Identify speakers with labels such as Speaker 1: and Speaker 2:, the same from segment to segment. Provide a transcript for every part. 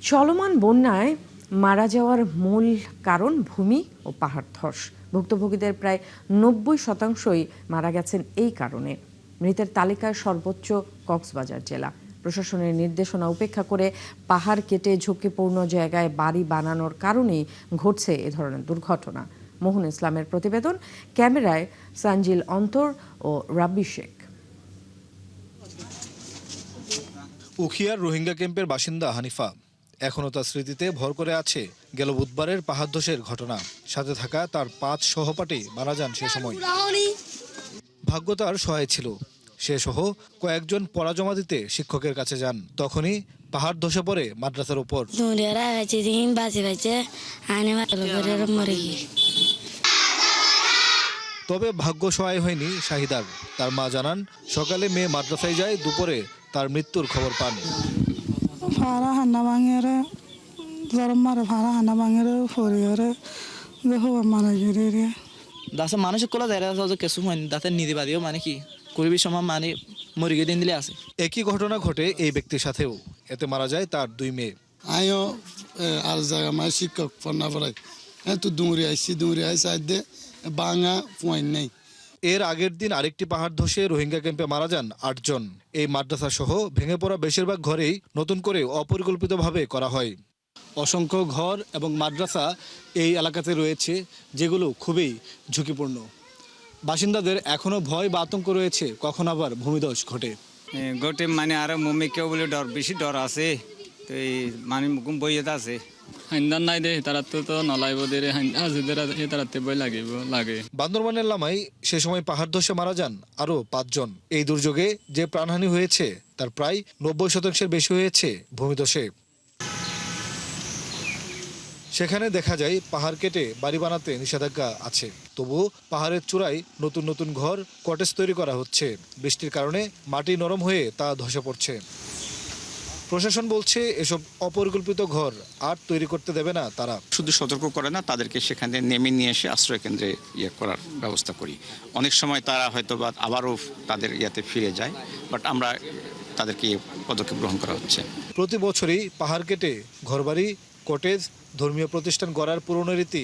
Speaker 1: চলমান বন্যায় মারা যাওয়ার মূল কারণ ভূমি ও পাহাড় ধস। ভুক্তভোগীদের প্রায় ৯০% মারা গেছেন এই কারণে। মৃতের তালিকায় সর্বোচ্চ কক্সবাজার জেলা। প্রশাসনের নির্দেশনা উপেক্ষা করে পাহাড় কেটে ঝুঁকিপূর্ণ জায়গায় বাড়ি বানানোর কারণেই ঘটছে এ ধরনের দুর্ঘটনা। মোহন ইসলামের প্রতিবেদন, ক্যামেরায় সানজিল অন্তর ও রাব্বি শেখ।
Speaker 2: উখিয়ার রোহিঙ্গা ক্যাম্পের বাসিন্দা হানিফা এখনও তার স্মৃতিতে ভর করে আছে গেল বুধবারের পাহাড় ধসের ঘটনা। সাথে থাকা তার ৫ সহপাঠী মারা যান সে সময়। ভাগ্য তার সহায় ছিল, সে সহ কয়েকজন পড়া জমা দিতে শিক্ষকের কাছে যান। তখনই পাহাড় ধসে পড়ে মাদ্রাসার উপর। তবে ভাগ্য সহায় হয়নি শাহিদার। তার মা জানান, সকালে মেয়ে মাদ্রাসায় যায়, দুপুরে তার মৃত্যুর খবর পান।
Speaker 3: মানুষ কলা যায় কিছু দাঁতে নিতে পারিও মানে কি করবি সময় মানে মরিগে দিন দিলে আছে।
Speaker 2: একই ঘটনা ঘটে এই ব্যক্তির সাথেও। এতে মারা যায় তার 2 মেয়ে।
Speaker 4: আইও আর জায়গা মাই শিক্ষক পড়না পড়াই তো দৌড়ে আইসি দে বাঙা পয়েন্ট নেই।
Speaker 2: এর আগের দিন আরেকটি পাহাড় ধসে রোহিঙ্গা ক্যাম্পে মারা যান 8 জন। এই মাদ্রাসা সহ ভেঙে পড়া বেশিরভাগ ঘরেই নতুন করে অপরিকল্পিতভাবে করা হয়। অসংখ্য ঘর এবং মাদ্রাসা এই এলাকাতে রয়েছে, যেগুলো খুবই ঝুঁকিপূর্ণ। বাসিন্দাদের এখনো ভয় বা আতঙ্ক রয়েছে কখন আবার ভূমিধস ঘটে।
Speaker 5: গোটে মানে আর মম্মি কেউ বলে বেশি ডর আছে, তো এই মানে মুকুম বইয়ে আছে।
Speaker 6: হাইন্দান নাই দে তারা তো নলাইব দে রে তারাতে বই লাগে।
Speaker 2: বান্দরবানের লামাই সে সময় পাহাড় ধসে মারা যান আরও 5 জন। এই দুর্যোগে যে প্রাণহানি হয়েছে তার প্রায় 90% বেশি হয়েছে ভূমিধসে। সেখানে দেখা যায় পাহাড় কেটে বাড়ি বানাতে নিষেধাজ্ঞা আছে, তবুও পাহাড়ের চূড়ায় নতুন নতুন ঘর, কটেজ তৈরি করা হচ্ছে। বৃষ্টির কারণে মাটি নরম হয়ে তা ধসে পড়ছে। প্রশাসন বলছে এসব অপরিকল্পিত ঘর আর তৈরি করতে দেবে না তারা।
Speaker 7: শুধু সতর্ক করে না, তাদেরকে সেখানে নেমে নিয়ে এসে আশ্রয় কেন্দ্রে করার ব্যবস্থা করি। অনেক সময় তারা হয়তো বা আবারও তাদের ইয়াতে ফিরে যায়, বাট আমরা তাদেরকে পদক্ষেপ গ্রহণ করা হচ্ছে।
Speaker 2: প্রতি বছরই পাহাড় কেটে ঘরবাড়ি, কটেজ, ধর্মীয় প্রতিষ্ঠান গড়ার পুরনো রীতি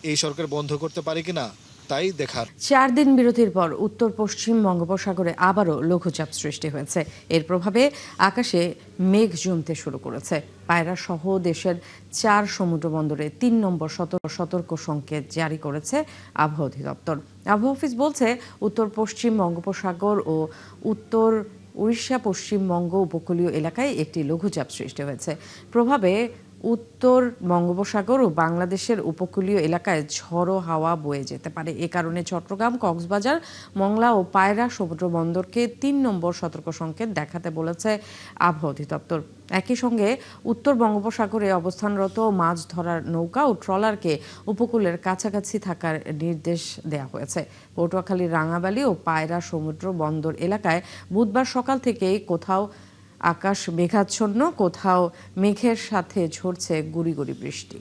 Speaker 2: এই সরকার বন্ধ করতে পারে কিনা তাই দেখার।
Speaker 1: 4 দিন বিরতির পর উত্তর পশ্চিম বঙ্গোপসাগরে আবারও লঘুচাপ সৃষ্টি হয়েছে। এর প্রভাবে আকাশে মেঘ জমতে শুরু করেছে। পায়রা সহ দেশের 4 সমুদ্র বন্দরে 3 নম্বর সতর্ক সংকেত জারি করেছে আবহাওয়া অধিদপ্তর। আবহাওয়া অফিস বলছে, উত্তর পশ্চিম বঙ্গোপসাগর ও উত্তর উড়িষ্যা পশ্চিমবঙ্গ উপকূলীয় এলাকায় একটি লঘুচাপ সৃষ্টি হয়েছে। প্রভাবে উত্তর বঙ্গোপসাগর ও বাংলাদেশের উপকূলীয় এলাকায় ঝড়ো হাওয়া বয়ে যেতে পারে। এ কারণে চট্টগ্রাম, কক্সবাজার, মংলা ও পায়রা সমুদ্র বন্দরকে 3 নম্বর সতর্ক সংকেত দেখাতে বলেছে আবহাওয়া অধিদপ্তর। একই সঙ্গে উত্তর বঙ্গোপসাগরে অবস্থানরত মাছ ধরার নৌকা ও ট্রলারকে উপকূলের কাছাকাছি থাকার নির্দেশ দেওয়া হয়েছে। পটুয়াখালীর রাঙাবালি ও পায়রা সমুদ্র বন্দর এলাকায় বুধবার সকাল থেকেই কোথাও আকাশ মেঘাচ্ছন্ন, কোথাও মেঘের সাথে ঝরছে গুঁড়ি গুঁড়ি বৃষ্টি।